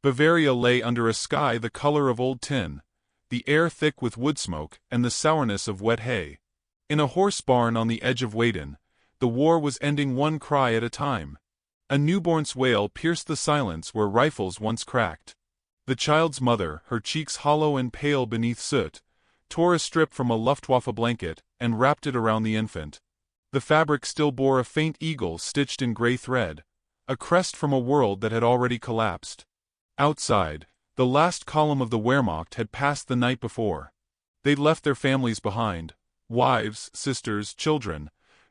Bavaria lay under a sky the color of old tin, the air thick with wood smoke and the sourness of wet hay. In a horse barn on the edge of Weiden, the war was ending one cry at a time. A newborn's wail pierced the silence where rifles once cracked. The child's mother, her cheeks hollow and pale beneath soot, tore a strip from a Luftwaffe blanket and wrapped it around the infant. The fabric still bore a faint eagle stitched in gray thread, a crest from a world that had already collapsed. Outside, the last column of the Wehrmacht had passed the night before. They'd left their families behind, wives, sisters, children,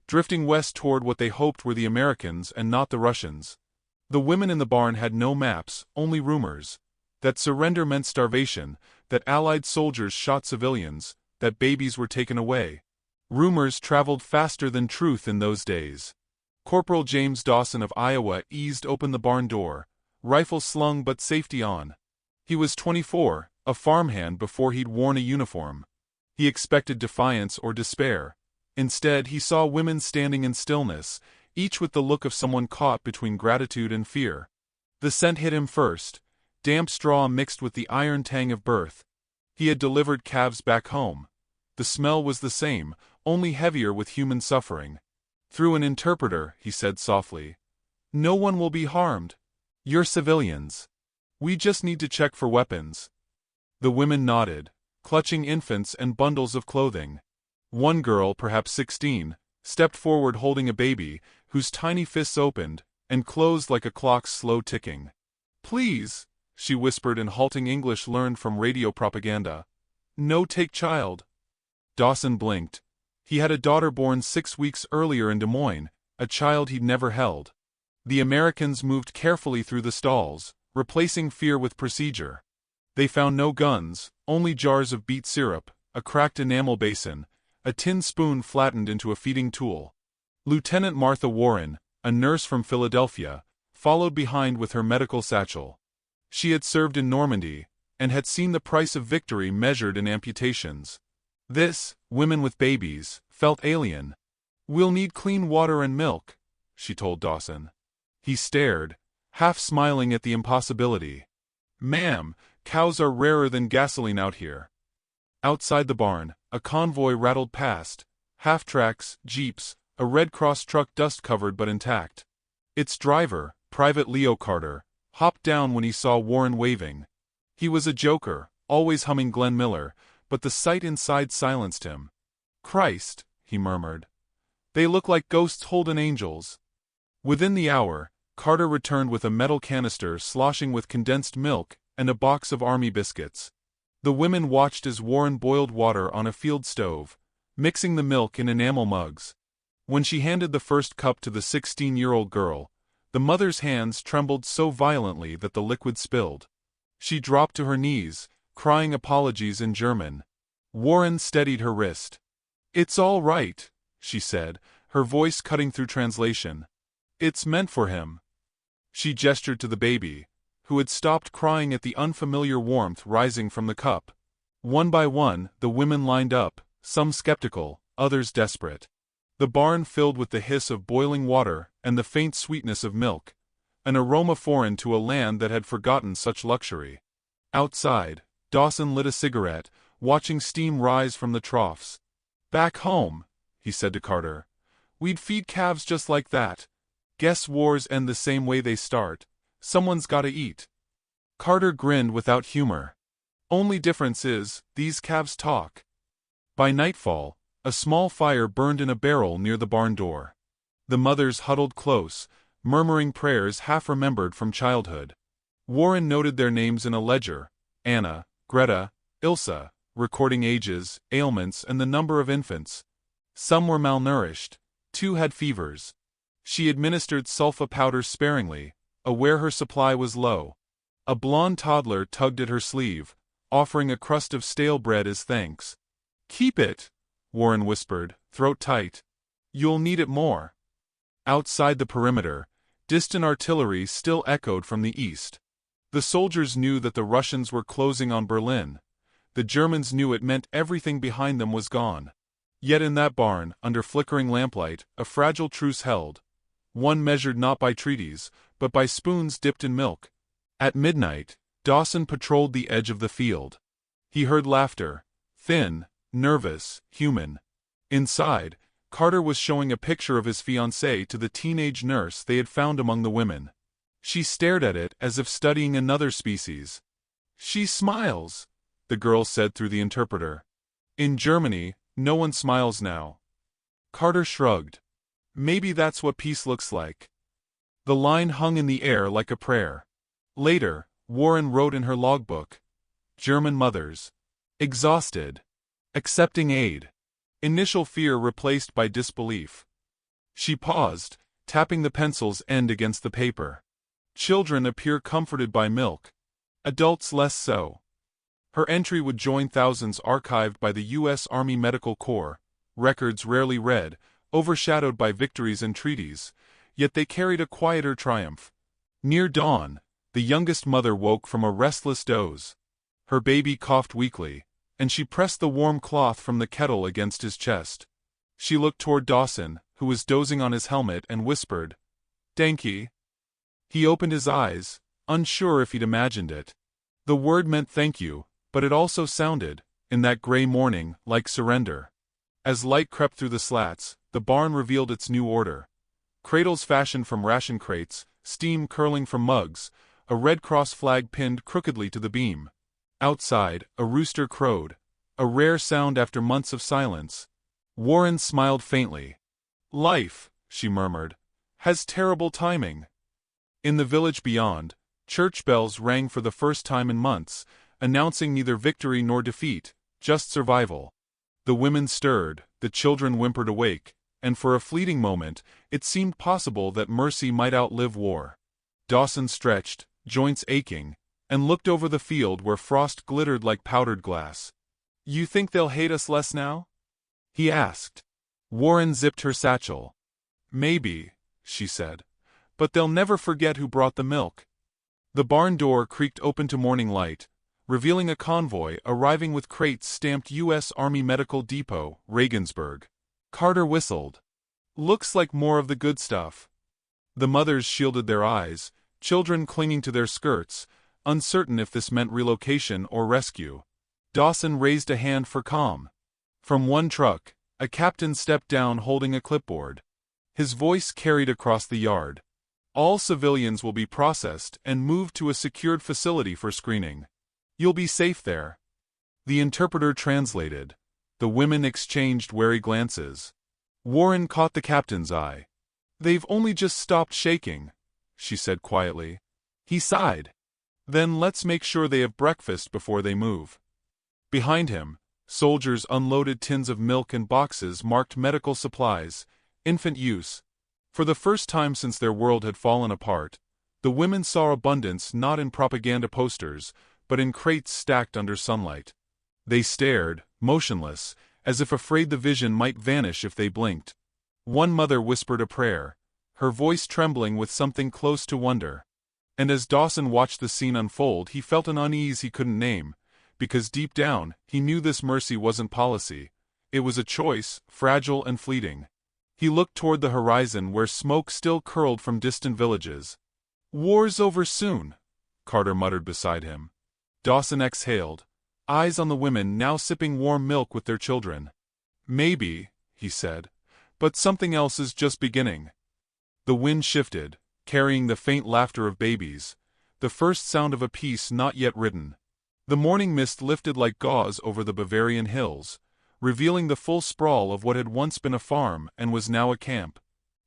drifting west toward what they hoped were the Americans and not the Russians. The women in the barn had no maps, only rumors. That surrender meant starvation, that Allied soldiers shot civilians, that babies were taken away. Rumors traveled faster than truth in those days. Corporal James Dawson of Iowa eased open the barn door, rifle slung but safety on. He was 24, a farmhand before he'd worn a uniform. He expected defiance or despair. Instead, he saw women standing in stillness, each with the look of someone caught between gratitude and fear. The scent hit him first, damp straw mixed with the iron tang of birth. He had delivered calves back home. The smell was the same, only heavier with human suffering. Through an interpreter, he said softly, "No one will be harmed. You're civilians. We just need to check for weapons." The women nodded, clutching infants and bundles of clothing. One girl, perhaps 16, stepped forward holding a baby, whose tiny fists opened and closed like a clock's slow ticking. "Please," she whispered in halting English learned from radio propaganda. "No take child." Dawson blinked. He had a daughter born 6 weeks earlier in Des Moines, a child he'd never held. The Americans moved carefully through the stalls, replacing fear with procedure. They found no guns, only jars of beet syrup, a cracked enamel basin, a tin spoon flattened into a feeding tool. Lieutenant Martha Warren, a nurse from Philadelphia, followed behind with her medical satchel. She had served in Normandy, and had seen the price of victory measured in amputations. This, women with babies, felt alien. "We'll need clean water and milk," she told Dawson. He stared, half smiling at the impossibility. "Ma'am, cows are rarer than gasoline out here." Outside the barn, a convoy rattled past, half-tracks, jeeps, a Red Cross truck dust-covered but intact. Its driver, Private Leo Carter, hopped down when he saw Warren waving. He was a joker, always humming Glenn Miller, but the sight inside silenced him. "Christ," he murmured. "They look like ghosts holding angels." Within the hour, Carter returned with a metal canister sloshing with condensed milk and a box of army biscuits. The women watched as Warren boiled water on a field stove, mixing the milk in enamel mugs. When she handed the first cup to the 16-year-old girl, the mother's hands trembled so violently that the liquid spilled. She dropped to her knees, crying apologies in German. Warren steadied her wrist. "It's all right," she said, her voice cutting through translation. "It's meant for him." She gestured to the baby, who had stopped crying at the unfamiliar warmth rising from the cup. One by one, the women lined up, some skeptical, others desperate. The barn filled with the hiss of boiling water and the faint sweetness of milk, an aroma foreign to a land that had forgotten such luxury. Outside, Dawson lit a cigarette, watching steam rise from the troughs. "Back home," he said to Carter, "we'd feed calves just like that. Guess wars end the same way they start. Someone's gotta eat." Carter grinned without humor. "Only difference is, these calves talk." By nightfall, a small fire burned in a barrel near the barn door. The mothers huddled close, murmuring prayers half-remembered from childhood. Warren noted their names in a ledger: Anna, Greta, Ilsa, recording ages, ailments and the number of infants. Some were malnourished, 2 had fevers. She administered sulfa powder sparingly, aware her supply was low. A blonde toddler tugged at her sleeve, offering a crust of stale bread as thanks. "Keep it," Warren whispered, throat tight. "You'll need it more." Outside the perimeter, distant artillery still echoed from the east. The soldiers knew that the Russians were closing on Berlin. The Germans knew it meant everything behind them was gone. Yet in that barn, under flickering lamplight, a fragile truce held. One measured not by treaties, but by spoons dipped in milk. At midnight, Dawson patrolled the edge of the field. He heard laughter, thin, nervous, human. Inside, Carter was showing a picture of his fiancée to the teenage nurse they had found among the women. She stared at it as if studying another species. "She smiles," the girl said through the interpreter. "In Germany, no one smiles now." Carter shrugged. "Maybe that's what peace looks like." The line hung in the air like a prayer. Later, Warren wrote in her logbook, "German mothers. Exhausted. Accepting aid." Initial fear replaced by disbelief. She paused, tapping the pencil's end against the paper. "Children appear comforted by milk. Adults less so." Her entry would join thousands archived by the U.S. Army Medical Corps, records rarely read, overshadowed by victories and treaties, yet they carried a quieter triumph. Near dawn, the youngest mother woke from a restless doze. Her baby coughed weakly, and she pressed the warm cloth from the kettle against his chest. She looked toward Dawson, who was dozing on his helmet, and whispered, "Danke." He opened his eyes, unsure if he'd imagined it. The word meant thank you, but it also sounded, in that gray morning, like surrender. As light crept through the slats, the barn revealed its new order. Cradles fashioned from ration crates, steam curling from mugs, a Red Cross flag pinned crookedly to the beam. Outside, a rooster crowed, a rare sound after months of silence. Warren smiled faintly. "Life," she murmured, "has terrible timing." In the village beyond, church bells rang for the first time in months, announcing neither victory nor defeat, just survival. The women stirred, the children whimpered awake, and for a fleeting moment, it seemed possible that mercy might outlive war. Dawson stretched, joints aching, and looked over the field where frost glittered like powdered glass. "You think they'll hate us less now?" he asked. Warren zipped her satchel. "Maybe," she said, "but they'll never forget who brought the milk." The barn door creaked open to morning light, revealing a convoy arriving with crates stamped U.S. Army Medical Depot, Regensburg. Carter whistled. "Looks like more of the good stuff." The mothers shielded their eyes, children clinging to their skirts, uncertain if this meant relocation or rescue. Dawson raised a hand for calm. From one truck, a captain stepped down holding a clipboard. His voice carried across the yard. "All civilians will be processed and moved to a secured facility for screening. You'll be safe there." The interpreter translated. The women exchanged wary glances. Warren caught the captain's eye. "They've only just stopped shaking," she said quietly. He sighed. "Then let's make sure they have breakfast before they move." Behind him, soldiers unloaded tins of milk and boxes marked medical supplies, infant use. For the first time since their world had fallen apart, the women saw abundance not in propaganda posters, but in crates stacked under sunlight. They stared, motionless, as if afraid the vision might vanish if they blinked. One mother whispered a prayer, her voice trembling with something close to wonder. And as Dawson watched the scene unfold, he felt an unease he couldn't name, because deep down, he knew this mercy wasn't policy. It was a choice, fragile and fleeting. He looked toward the horizon where smoke still curled from distant villages. "War's over soon," Carter muttered beside him. Dawson exhaled, eyes on the women now sipping warm milk with their children. "Maybe," he said, "but something else is just beginning." The wind shifted, carrying the faint laughter of babies, the first sound of a peace not yet written. The morning mist lifted like gauze over the Bavarian hills, revealing the full sprawl of what had once been a farm and was now a camp.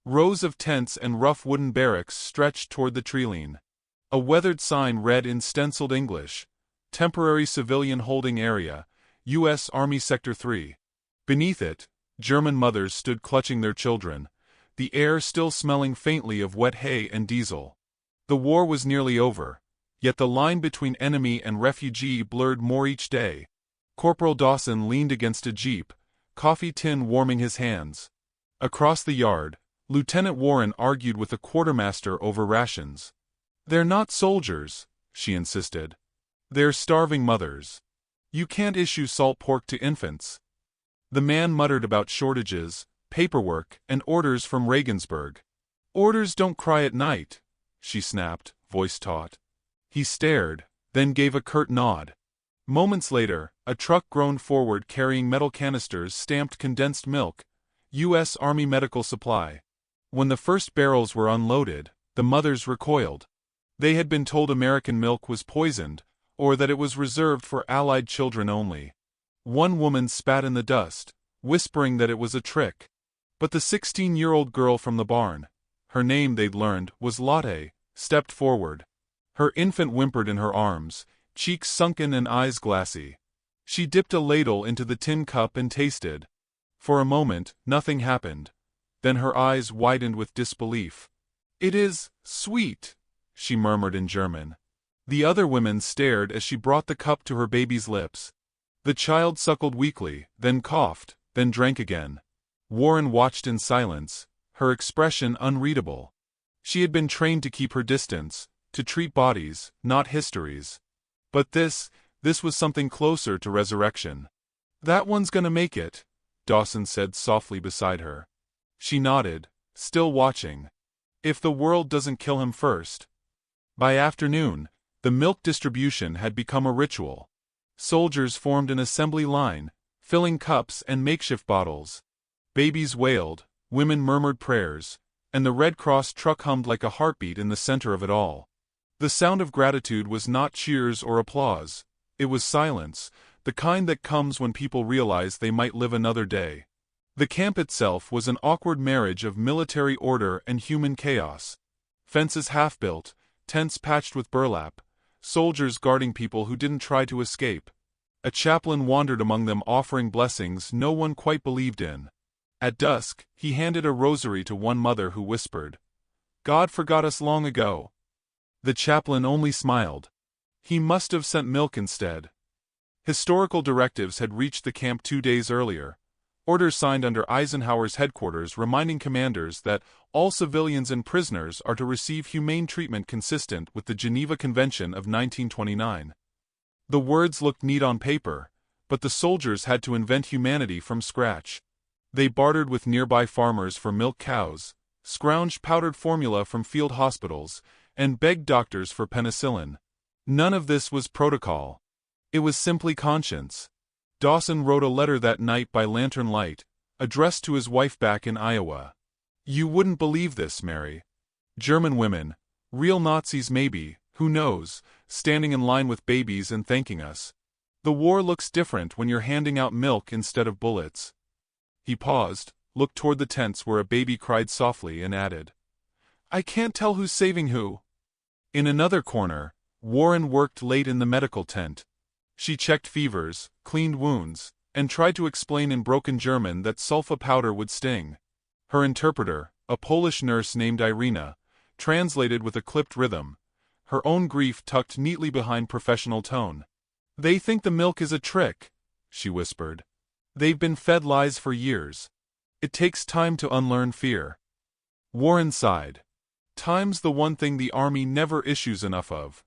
Rows of tents and rough wooden barracks stretched toward the treeline. A weathered sign read in stenciled English, "Temporary Civilian Holding Area, U.S. Army Sector 3. Beneath it, German mothers stood clutching their children, the air still smelling faintly of wet hay and diesel. The war was nearly over, yet the line between enemy and refugee blurred more each day. Corporal Dawson leaned against a jeep, coffee tin warming his hands. Across the yard, Lieutenant Warren argued with the quartermaster over rations. "They're not soldiers," she insisted. "They're starving mothers. You can't issue salt pork to infants." The man muttered about shortages, paperwork, and orders from Regensburg. "Orders don't cry at night," she snapped, voice taut. He stared, then gave a curt nod. Moments later, a truck groaned forward carrying metal canisters stamped condensed milk, U.S. Army Medical Supply. When the first barrels were unloaded, the mothers recoiled. They had been told American milk was poisoned, or that it was reserved for Allied children only. One woman spat in the dust, whispering that it was a trick. But the 16-year-old girl from the barn, her name they'd learned was Lotte, stepped forward. Her infant whimpered in her arms, cheeks sunken and eyes glassy. She dipped a ladle into the tin cup and tasted. For a moment, nothing happened. Then her eyes widened with disbelief. "It is sweet," she murmured in German. The other women stared as she brought the cup to her baby's lips. The child suckled weakly, then coughed, then drank again. Warren watched in silence, her expression unreadable. She had been trained to keep her distance, to treat bodies, not histories. But this was something closer to resurrection. "That one's gonna make it," Dawson said softly beside her. She nodded, still watching. "If the world doesn't kill him first." By afternoon, the milk distribution had become a ritual. Soldiers formed an assembly line, filling cups and makeshift bottles. Babies wailed, women murmured prayers, and the Red Cross truck hummed like a heartbeat in the center of it all. The sound of gratitude was not cheers or applause. It was silence, the kind that comes when people realize they might live another day. The camp itself was an awkward marriage of military order and human chaos. Fences half-built, tents patched with burlap, soldiers guarding people who didn't try to escape. A chaplain wandered among them offering blessings no one quite believed in. At dusk, he handed a rosary to one mother who whispered, "God forgot us long ago." The chaplain only smiled. He must have sent milk instead. Historical directives had reached the camp 2 days earlier. Orders signed under Eisenhower's headquarters reminding commanders that all civilians and prisoners are to receive humane treatment consistent with the Geneva Convention of 1929. The words looked neat on paper, but the soldiers had to invent humanity from scratch. They bartered with nearby farmers for milk cows, scrounged powdered formula from field hospitals, and begged doctors for penicillin. None of this was protocol. It was simply conscience. Dawson wrote a letter that night by lantern light, addressed to his wife back in Iowa. "You wouldn't believe this, Mary. German women, real Nazis maybe, who knows, standing in line with babies and thanking us. The war looks different when you're handing out milk instead of bullets." He paused, looked toward the tents where a baby cried softly and added, "I can't tell who's saving who." In another corner, Warren worked late in the medical tent. She checked fevers, cleaned wounds, and tried to explain in broken German that sulfa powder would sting. Her interpreter, a Polish nurse named Irina, translated with a clipped rhythm, her own grief tucked neatly behind professional tone. "They think the milk is a trick," she whispered. "They've been fed lies for years. It takes time to unlearn fear." Warren sighed. Time's the one thing the Army never issues enough of.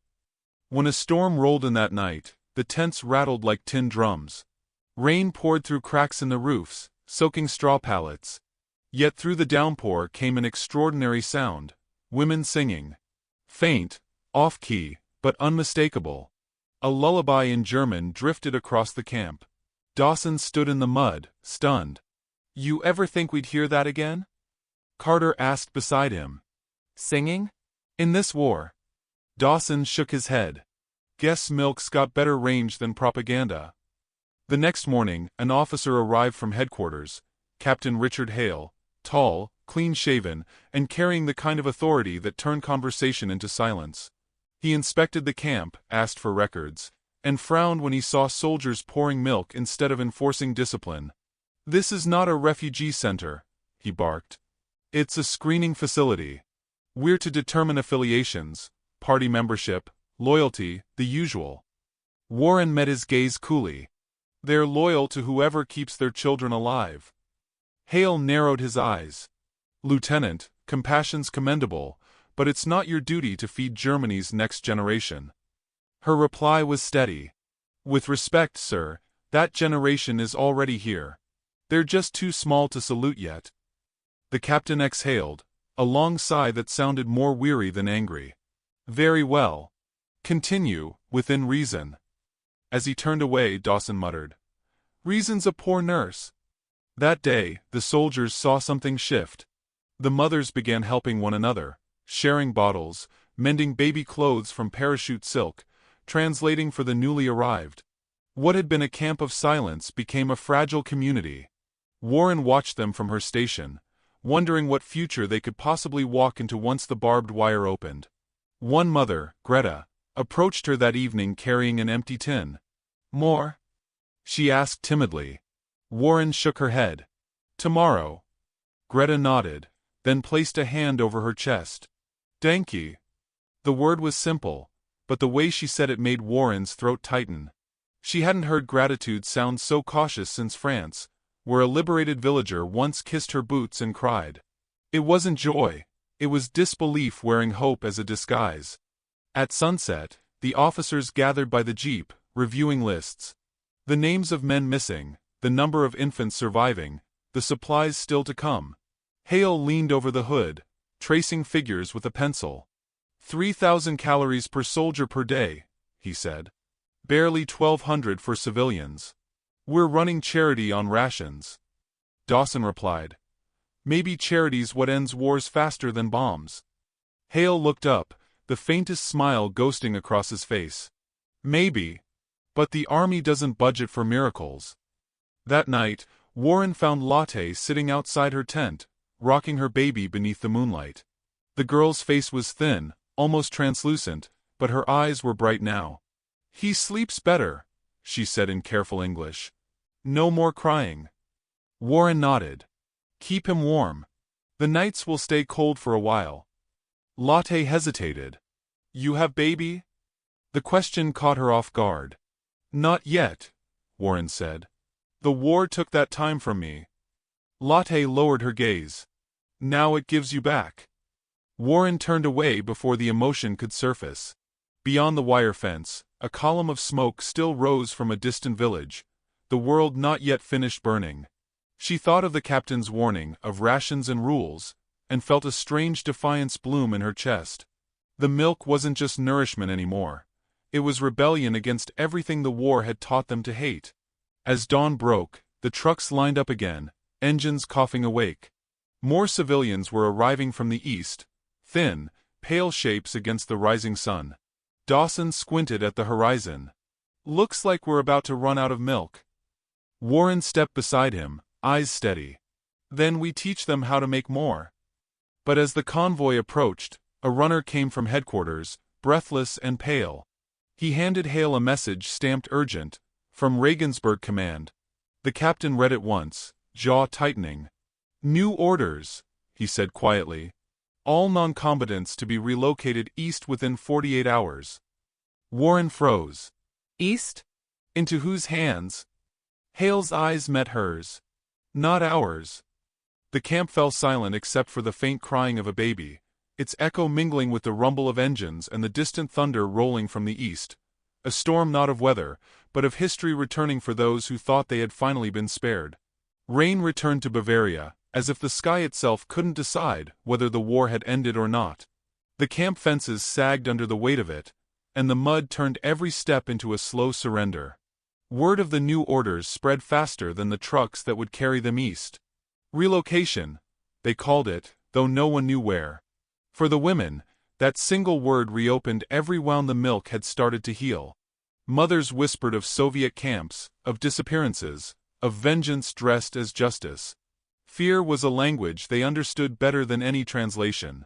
When a storm rolled in that night, the tents rattled like tin drums. Rain poured through cracks in the roofs, soaking straw pallets. Yet through the downpour came an extraordinary sound, women singing. Faint, off-key, but unmistakable. A lullaby in German drifted across the camp. Dawson stood in the mud, stunned. "You ever think we'd hear that again?" Carter asked beside him. "Singing? In this war?" Dawson shook his head. "Guess milk's got better range than propaganda." The next morning, an officer arrived from headquarters, Captain Richard Hale, tall, clean-shaven, and carrying the kind of authority that turned conversation into silence. He inspected the camp, asked for records, and frowned when he saw soldiers pouring milk instead of enforcing discipline. "This is not a refugee center," he barked. "It's a screening facility. We're to determine affiliations, party membership, loyalty, the usual." Warren met his gaze coolly. "They're loyal to whoever keeps their children alive." Hale narrowed his eyes. "Lieutenant, compassion's commendable, but it's not your duty to feed Germany's next generation." Her reply was steady. "With respect, sir, that generation is already here. They're just too small to salute yet." The captain exhaled, a long sigh that sounded more weary than angry. "Very well. Continue, Within reason. As he turned away, Dawson muttered, "Reason's a poor nurse." That day, the soldiers saw something shift. The mothers began helping one another, sharing bottles, mending baby clothes from parachute silk, translating for the newly arrived. What had been a camp of silence became a fragile community. Warren watched them from her station, wondering what future they could possibly walk into once the barbed wire opened. One mother, Greta, approached her that evening carrying an empty tin. "More?" she asked timidly. Warren shook her head. "Tomorrow." Greta nodded, then placed a hand over her chest. "Thank ye." The word was simple, but the way she said it made Warren's throat tighten. She hadn't heard gratitude sound so cautious since France, where a liberated villager once kissed her boots and cried. It wasn't joy, it was disbelief wearing hope as a disguise. At sunset, the officers gathered by the jeep, reviewing lists. The names of men missing, the number of infants surviving, the supplies still to come. Hale leaned over the hood, tracing figures with a pencil. 3,000 calories per soldier per day, he said. Barely 1,200 for civilians. We're running charity on rations. Dawson replied. Maybe charity's what ends wars faster than bombs. Hale looked up, the faintest smile ghosting across his face. Maybe. But the army doesn't budget for miracles. That night, Warren found Lotte sitting outside her tent, rocking her baby beneath the moonlight. The girl's face was thin, almost translucent, but her eyes were bright now. He sleeps better, she said in careful English. No more crying. Warren nodded. Keep him warm. The nights will stay cold for a while. Lotte hesitated. You have baby? The question caught her off guard. Not yet, Warren said. The war took that time from me. Lotte lowered her gaze. Now it gives you back. Warren turned away before the emotion could surface. Beyond the wire fence, a column of smoke still rose from a distant village, the world not yet finished burning. She thought of the captain's warning of rations and rules, and felt a strange defiance bloom in her chest. The milk wasn't just nourishment anymore. It was rebellion against everything the war had taught them to hate. As dawn broke, the trucks lined up again, engines coughing awake. More civilians were arriving from the east, thin, pale shapes against the rising sun. Dawson squinted at the horizon. Looks like we're about to run out of milk. Warren stepped beside him, eyes steady. Then we teach them how to make more. But as the convoy approached, a runner came from headquarters, breathless and pale. He handed Hale a message stamped urgent, from Regensburg Command. The captain read it once, jaw tightening. New orders, he said quietly. All non-combatants to be relocated east within 48 hours. Warren froze. East? Into whose hands? Hale's eyes met hers. Not ours. The camp fell silent except for the faint crying of a baby, its echo mingling with the rumble of engines and the distant thunder rolling from the east. A storm not of weather, but of history returning for those who thought they had finally been spared. Rain returned to Bavaria, as if the sky itself couldn't decide whether the war had ended or not. The camp fences sagged under the weight of it, and the mud turned every step into a slow surrender. Word of the new orders spread faster than the trucks that would carry them east. Relocation, they called it, though no one knew where. For the women, that single word reopened every wound the milk had started to heal. Mothers whispered of Soviet camps, of disappearances, of vengeance dressed as justice. Fear was a language they understood better than any translation.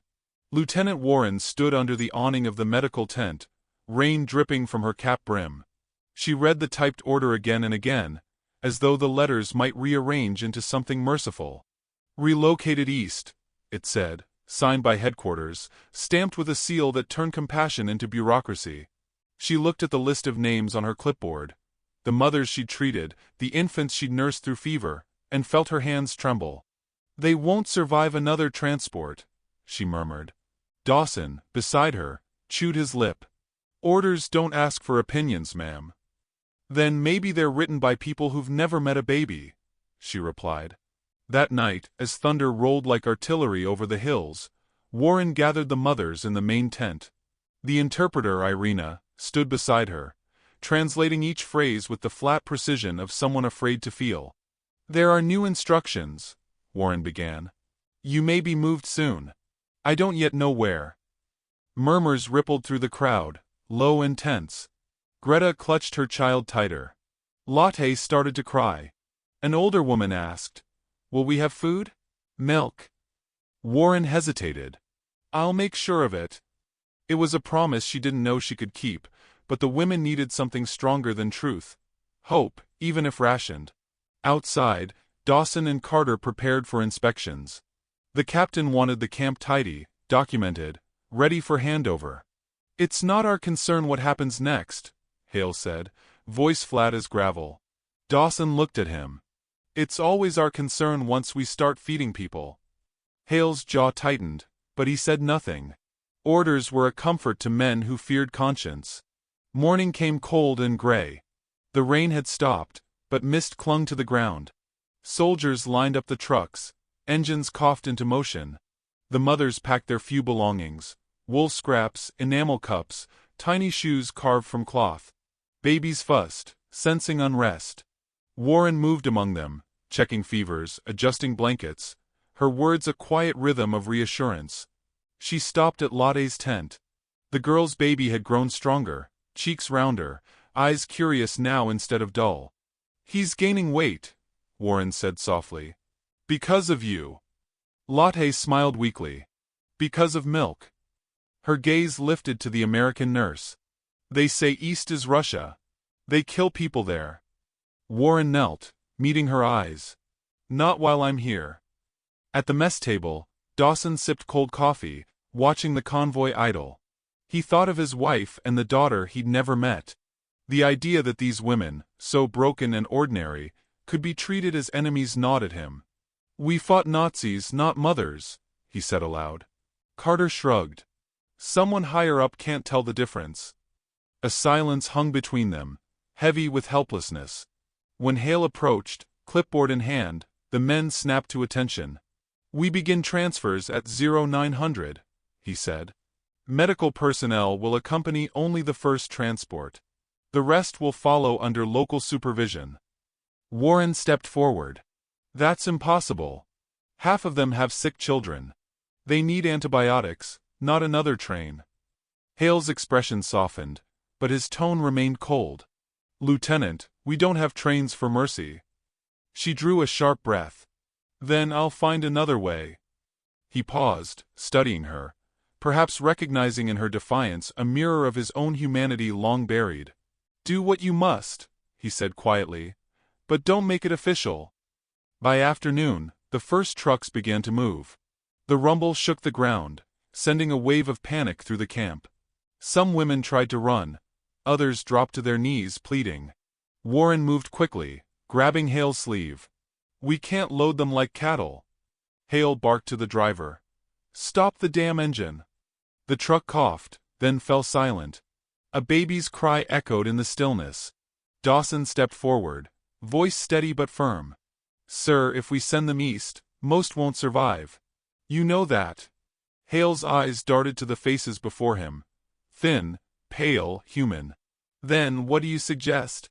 Lieutenant Warren stood under the awning of the medical tent, rain dripping from her cap brim. She read the typed order again and again, as though the letters might rearrange into something merciful. Relocated east, it said, signed by headquarters, stamped with a seal that turned compassion into bureaucracy. She looked at the list of names on her clipboard. The mothers she'd treated, the infants she'd nursed through fever, and felt her hands tremble. They won't survive another transport, she murmured. Dawson, beside her, chewed his lip. Orders don't ask for opinions, ma'am. Then maybe they're written by people who've never met a baby, she replied. That night, as thunder rolled like artillery over the hills, Warren gathered the mothers in the main tent. The interpreter, Irina, stood beside her, translating each phrase with the flat precision of someone afraid to feel. "There are new instructions," Warren began. "You may be moved soon. I don't yet know where." Murmurs rippled through the crowd, low and tense. Greta clutched her child tighter. Lotte started to cry. An older woman asked, "Will we have food? Milk?" Warren hesitated. "I'll make sure of it." It was a promise she didn't know she could keep, but the women needed something stronger than truth. Hope, even if rationed. Outside, Dawson and Carter prepared for inspections. The captain wanted the camp tidy, documented, ready for handover. "It's not our concern what happens next," Hale said, voice flat as gravel. Dawson looked at him. "It's always our concern once we start feeding people." Hale's jaw tightened, but he said nothing. Orders were a comfort to men who feared conscience. Morning came cold and gray. The rain had stopped, but mist clung to the ground. Soldiers lined up the trucks, engines coughed into motion. The mothers packed their few belongings: wool scraps, enamel cups, tiny shoes carved from cloth. Babies fussed, sensing unrest. Warren moved among them, checking fevers, adjusting blankets, her words a quiet rhythm of reassurance. She stopped at Lotte's tent. The girl's baby had grown stronger, cheeks rounder, eyes curious now instead of dull. "He's gaining weight," Warren said softly. "Because of you." Lotte smiled weakly. "Because of milk." Her gaze lifted to the American nurse. "They say East is Russia. They kill people there." Warren knelt, meeting her eyes. "Not while I'm here." At the mess table, Dawson sipped cold coffee, watching the convoy idle. He thought of his wife and the daughter he'd never met. The idea that these women, so broken and ordinary, could be treated as enemies gnawed at him. "We fought Nazis, not mothers," he said aloud. Carter shrugged. "Someone higher up can't tell the difference." A silence hung between them, heavy with helplessness. When Hale approached, clipboard in hand, the men snapped to attention. "We begin transfers at 0900, he said. "Medical personnel will accompany only the first transport. The rest will follow under local supervision." Warren stepped forward. "That's impossible. Half of them have sick children. They need antibiotics, not another train." Hale's expression softened, but his tone remained cold. "Lieutenant, we don't have trains for mercy." She drew a sharp breath. "Then I'll find another way." He paused, studying her, perhaps recognizing in her defiance a mirror of his own humanity long buried. "Do what you must," he said quietly, "but don't make it official." By afternoon, the first trucks began to move. The rumble shook the ground, sending a wave of panic through the camp. Some women tried to run, others dropped to their knees pleading. Warren moved quickly, grabbing Hale's sleeve. "We can't load them like cattle." Hale barked to the driver. "Stop the damn engine." The truck coughed, then fell silent. A baby's cry echoed in the stillness. Dawson stepped forward, voice steady but firm. "Sir, if we send them east, most won't survive. You know that." Hale's eyes darted to the faces before him. Thin, pale, human. "Then what do you suggest?"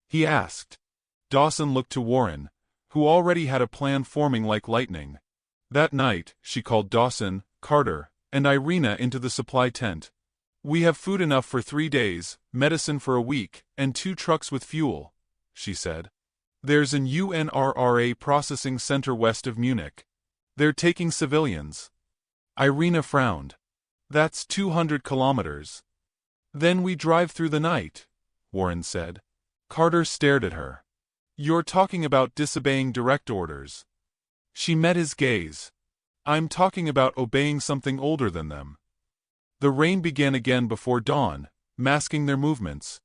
he asked. Dawson looked to Warren, who already had a plan forming like lightning. That night, she called Dawson, Carter, and Irina into the supply tent. "We have food enough for 3 days, medicine for a week, and 2 trucks with fuel," she said. "There's an UNRRA processing center west of Munich. They're taking civilians." Irina frowned. "That's 200 kilometers. "Then we drive through the night," Warren said. Carter stared at her. "You're talking about disobeying direct orders." She met his gaze. "I'm talking about obeying something older than them." The rain began again before dawn, masking their movements.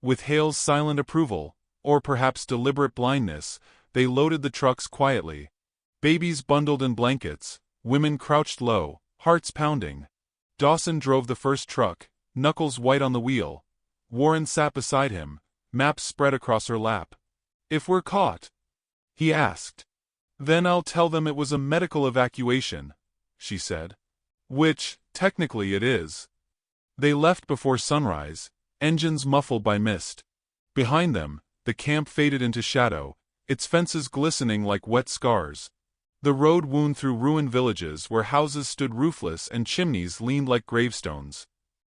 With Hale's silent approval, or perhaps deliberate blindness, they loaded the trucks quietly. Babies bundled in blankets, women crouched low, hearts pounding. Dawson drove the first truck, knuckles white on the wheel. Warren sat beside him, maps spread across her lap. "If we're caught?" he asked. "Then I'll tell them it was a medical evacuation," she said. "Which, technically it is." They left before sunrise, engines muffled by mist. Behind them, the camp faded into shadow, its fences glistening like wet scars. The road wound through ruined villages where houses stood roofless and chimneys leaned like gravestones.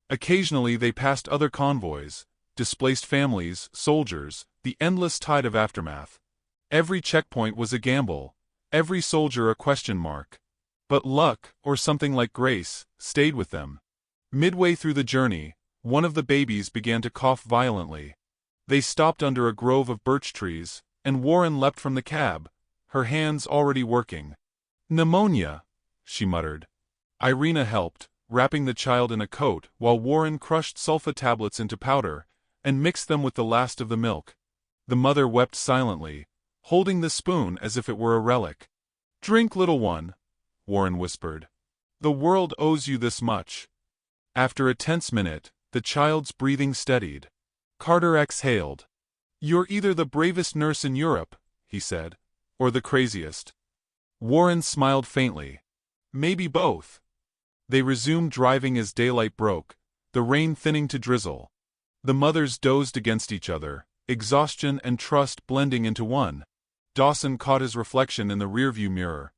Occasionally they passed other convoys, displaced families, soldiers, the endless tide of aftermath. Every checkpoint was a gamble, every soldier a question mark. But luck, or something like grace, stayed with them. Midway through the journey, one of the babies began to cough violently. They stopped under a grove of birch trees, and Warren leapt from the cab, her hands already working. "Pneumonia," she muttered. Irina helped, wrapping the child in a coat while Warren crushed sulfa tablets into powder and mixed them with the last of the milk. The mother wept silently, holding the spoon as if it were a relic. "Drink, little one," Warren whispered. "The world owes you this much." After a tense minute, the child's breathing steadied. Carter exhaled. "You're either the bravest nurse in Europe," he said, "or the craziest." Warren smiled faintly. "Maybe both." They resumed driving as daylight broke, the rain thinning to drizzle. The mothers dozed against each other, exhaustion and trust blending into one. Dawson caught his reflection in the rearview mirror.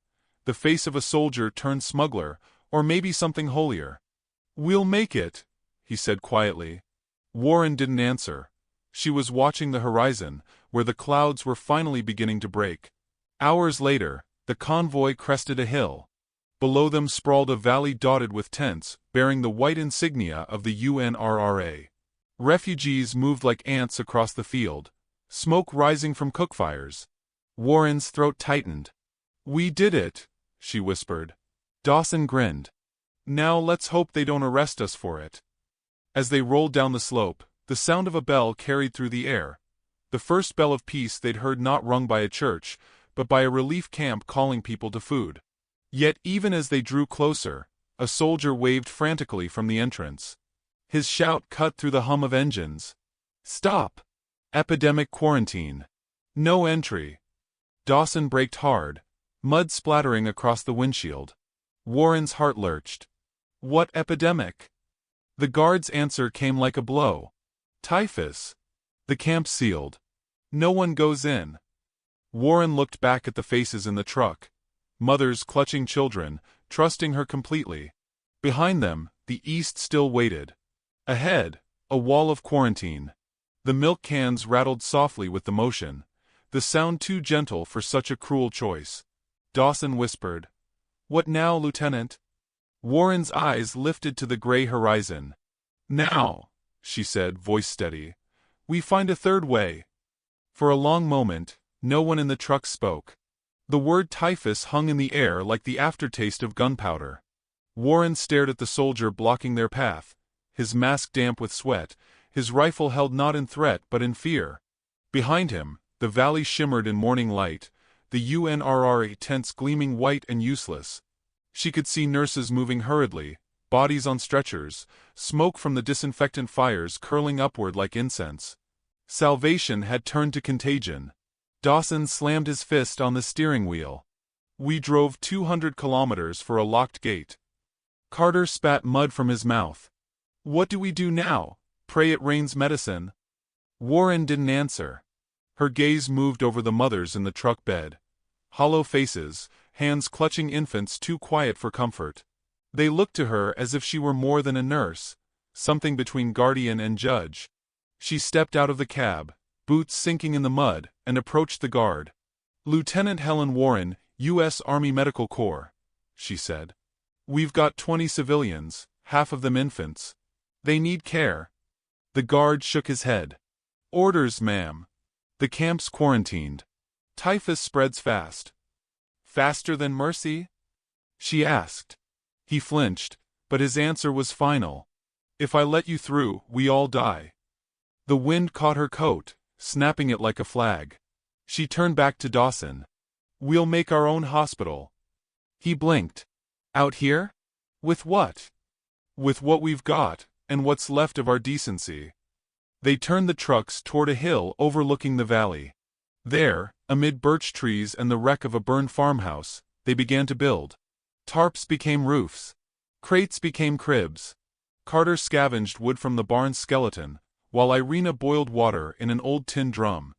The face of a soldier turned smuggler, or maybe something holier. "We'll make it," he said quietly. Warren didn't answer. She was watching the horizon, where the clouds were finally beginning to break. Hours later, the convoy crested a hill. Below them sprawled a valley dotted with tents, bearing the white insignia of the UNRRA. Refugees moved like ants across the field, smoke rising from cookfires. Warren's throat tightened. "We did it," she whispered. Dawson grinned. "Now let's hope they don't arrest us for it." As they rolled down the slope, the sound of a bell carried through the air. The first bell of peace they'd heard, not rung by a church, but by a relief camp calling people to food. Yet even as they drew closer, a soldier waved frantically from the entrance. His shout cut through the hum of engines. "Stop! Epidemic quarantine. No entry." Dawson braked hard, mud splattering across the windshield. Warren's heart lurched. "What epidemic?" The guard's answer came like a blow. "Typhus. The camp sealed. No one goes in." Warren looked back at the faces in the truck. Mothers clutching children, trusting her completely. Behind them, the East still waited. Ahead, a wall of quarantine. The milk cans rattled softly with the motion, the sound too gentle for such a cruel choice. Dawson whispered, "What now, Lieutenant?" Warren's eyes lifted to the gray horizon. "Now," she said, voice steady, "we find a third way." For a long moment, no one in the truck spoke. The word typhus hung in the air like the aftertaste of gunpowder. Warren stared at the soldier blocking their path, his mask damp with sweat, his rifle held not in threat but in fear. Behind him, the valley shimmered in morning light, the UNRRA tents gleaming white and useless. She could see nurses moving hurriedly, bodies on stretchers, smoke from the disinfectant fires curling upward like incense. Salvation had turned to contagion. Dawson slammed his fist on the steering wheel. "We drove 200 kilometers for a locked gate." Carter spat mud from his mouth. "What do we do now? Pray it rains medicine." Warren didn't answer. Her gaze moved over the mothers in the truck bed. Hollow faces, hands clutching infants too quiet for comfort. They looked to her as if she were more than a nurse, something between guardian and judge. She stepped out of the cab, boots sinking in the mud, and approached the guard. "Lieutenant Helen Warren, U.S. Army Medical Corps," she said. "We've got 20 civilians, half of them infants. They need care." The guard shook his head. "Orders, ma'am. The camp's quarantined. Typhus spreads fast." "Faster than mercy?" she asked. He flinched, but his answer was final. "If I let you through, we all die." The wind caught her coat, snapping it like a flag. She turned back to Dawson. "We'll make our own hospital." He blinked. "Out here? With what?" "With what we've got, and what's left of our decency." They turned the trucks toward a hill overlooking the valley. There, amid birch trees and the wreck of a burned farmhouse, they began to build. Tarps became roofs. Crates became cribs. Carter scavenged wood from the barn's skeleton, while Irina boiled water in an old tin drum.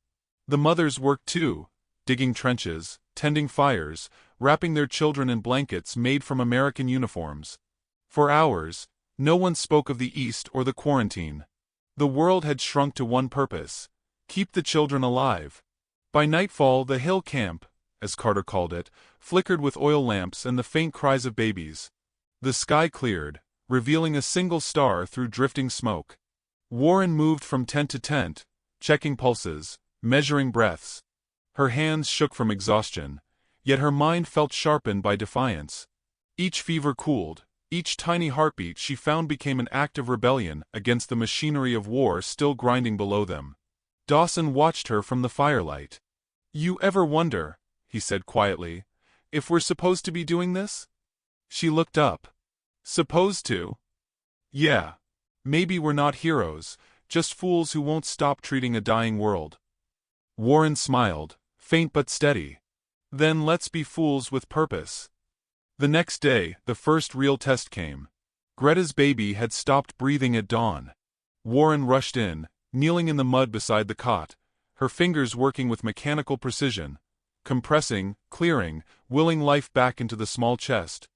The mothers worked too, digging trenches, tending fires, wrapping their children in blankets made from American uniforms. For hours, no one spoke of the East or the quarantine. The world had shrunk to one purpose: keep the children alive. By nightfall, the hill camp, as Carter called it, flickered with oil lamps and the faint cries of babies. The sky cleared, revealing a single star through drifting smoke. Warren moved from tent to tent, checking pulses, measuring breaths. Her hands shook from exhaustion, yet her mind felt sharpened by defiance. Each fever cooled, each tiny heartbeat she found became an act of rebellion against the machinery of war still grinding below them. Dawson watched her from the firelight. "You ever wonder," he said quietly, "if we're supposed to be doing this?" She looked up. "Supposed to?" "Yeah. Maybe we're not heroes, just fools who won't stop treating a dying world." Warren smiled, faint but steady. "Then let's be fools with purpose." The next day, the first real test came. Greta's baby had stopped breathing at dawn. Warren rushed in, kneeling in the mud beside the cot, her fingers working with mechanical precision, compressing, clearing, willing life back into the small chest.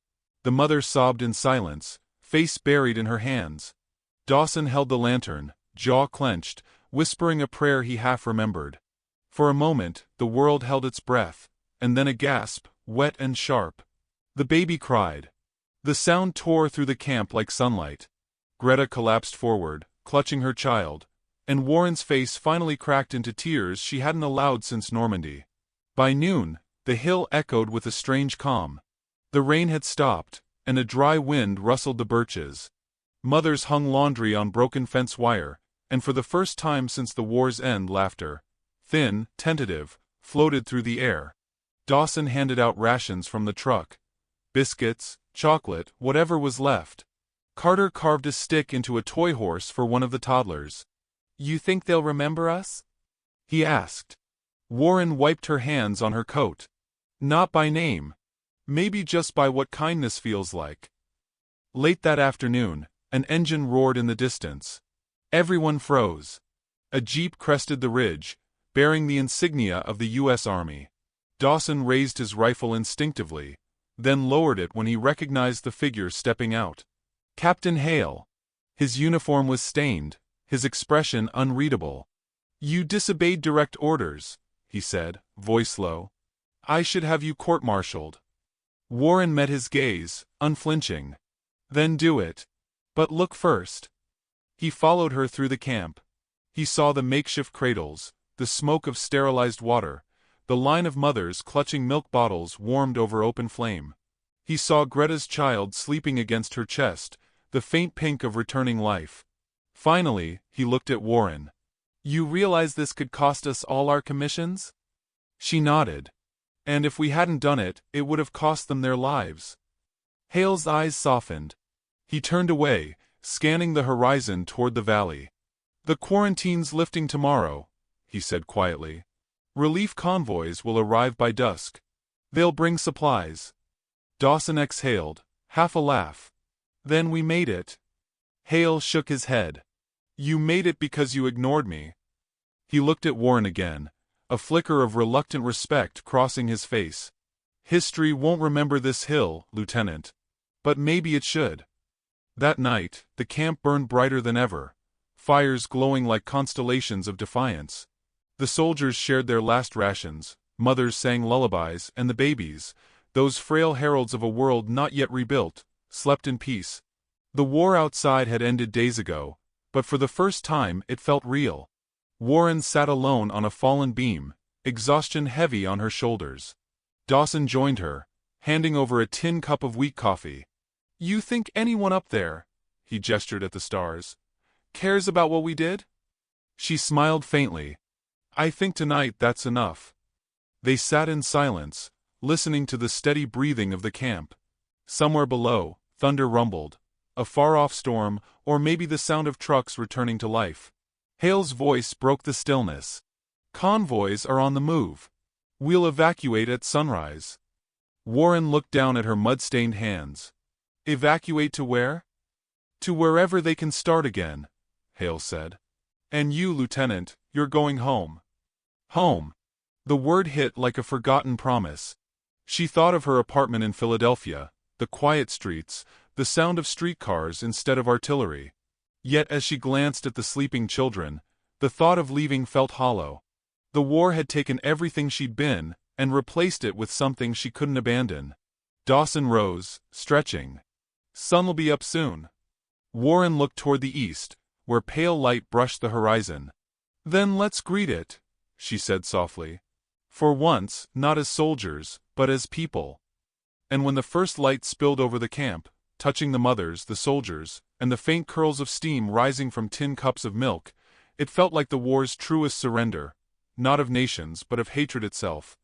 The mother sobbed in silence, face buried in her hands. Dawson held the lantern, jaw clenched, whispering a prayer he half remembered. For a moment, the world held its breath, and then a gasp, wet and sharp. The baby cried. The sound tore through the camp like sunlight. Greta collapsed forward, clutching her child, and Warren's face finally cracked into tears she hadn't allowed since Normandy. By noon, the hill echoed with a strange calm. The rain had stopped, and a dry wind rustled the birches. Mothers hung laundry on broken fence wire, and for the first time since the war's end, laughter, thin, tentative, floated through the air. Dawson handed out rations from the truck. Biscuits, chocolate, whatever was left. Carter carved a stick into a toy horse for one of the toddlers. "You think they'll remember us?" he asked. Warren wiped her hands on her coat. "Not by name. Maybe just by what kindness feels like." Late that afternoon, an engine roared in the distance. Everyone froze. A jeep crested the ridge, bearing the insignia of the U.S. Army. Dawson raised his rifle instinctively, then lowered it when he recognized the figure stepping out. Captain Hale. His uniform was stained, his expression unreadable. "You disobeyed direct orders," he said, voice low. "I should have you court-martialed." Warren met his gaze, unflinching. "Then do it. But look first." He followed her through the camp. He saw the makeshift cradles, the smoke of sterilized water, the line of mothers clutching milk bottles warmed over open flame. He saw Greta's child sleeping against her chest, the faint pink of returning life. Finally, he looked at Warren. "You realize this could cost us all our commissions?" She nodded. "And if we hadn't done it, it would have cost them their lives." Hale's eyes softened. He turned away, scanning the horizon toward the valley. "The quarantine's lifting tomorrow," he said quietly. "Relief convoys will arrive by dusk. They'll bring supplies." Dawson exhaled, half a laugh. "Then we made it." Hale shook his head. "You made it because you ignored me." He looked at Warren again, a flicker of reluctant respect crossing his face. "History won't remember this hill, Lieutenant. But maybe it should." That night, the camp burned brighter than ever, fires glowing like constellations of defiance. The soldiers shared their last rations, mothers sang lullabies, and the babies, those frail heralds of a world not yet rebuilt, slept in peace. The war outside had ended days ago, but for the first time it felt real. Warren sat alone on a fallen beam, exhaustion heavy on her shoulders. Dawson joined her, handing over a tin cup of weak coffee. "You think anyone up there," he gestured at the stars, "cares about what we did?" She smiled faintly. "I think tonight that's enough." They sat in silence, listening to the steady breathing of the camp. Somewhere below, thunder rumbled, a far-off storm, or maybe the sound of trucks returning to life. Hale's voice broke the stillness. "Convoys are on the move. We'll evacuate at sunrise." Warren looked down at her mud-stained hands. "Evacuate to where?" "To wherever they can start again," Hale said. And you, Lieutenant, you're going home. Home. The word hit like a forgotten promise. She thought of her apartment in Philadelphia, the quiet streets, the sound of streetcars instead of artillery. Yet as she glanced at the sleeping children, the thought of leaving felt hollow. The war had taken everything she'd been, and replaced it with something she couldn't abandon. Dawson rose, stretching. Sun'll be up soon. Warren looked toward the east, where pale light brushed the horizon. Then let's greet it, she said softly. For once, not as soldiers, but as people. And when the first light spilled over the camp, touching the mothers, the soldiers, and the faint curls of steam rising from tin cups of milk, it felt like the war's truest surrender, not of nations but of hatred itself.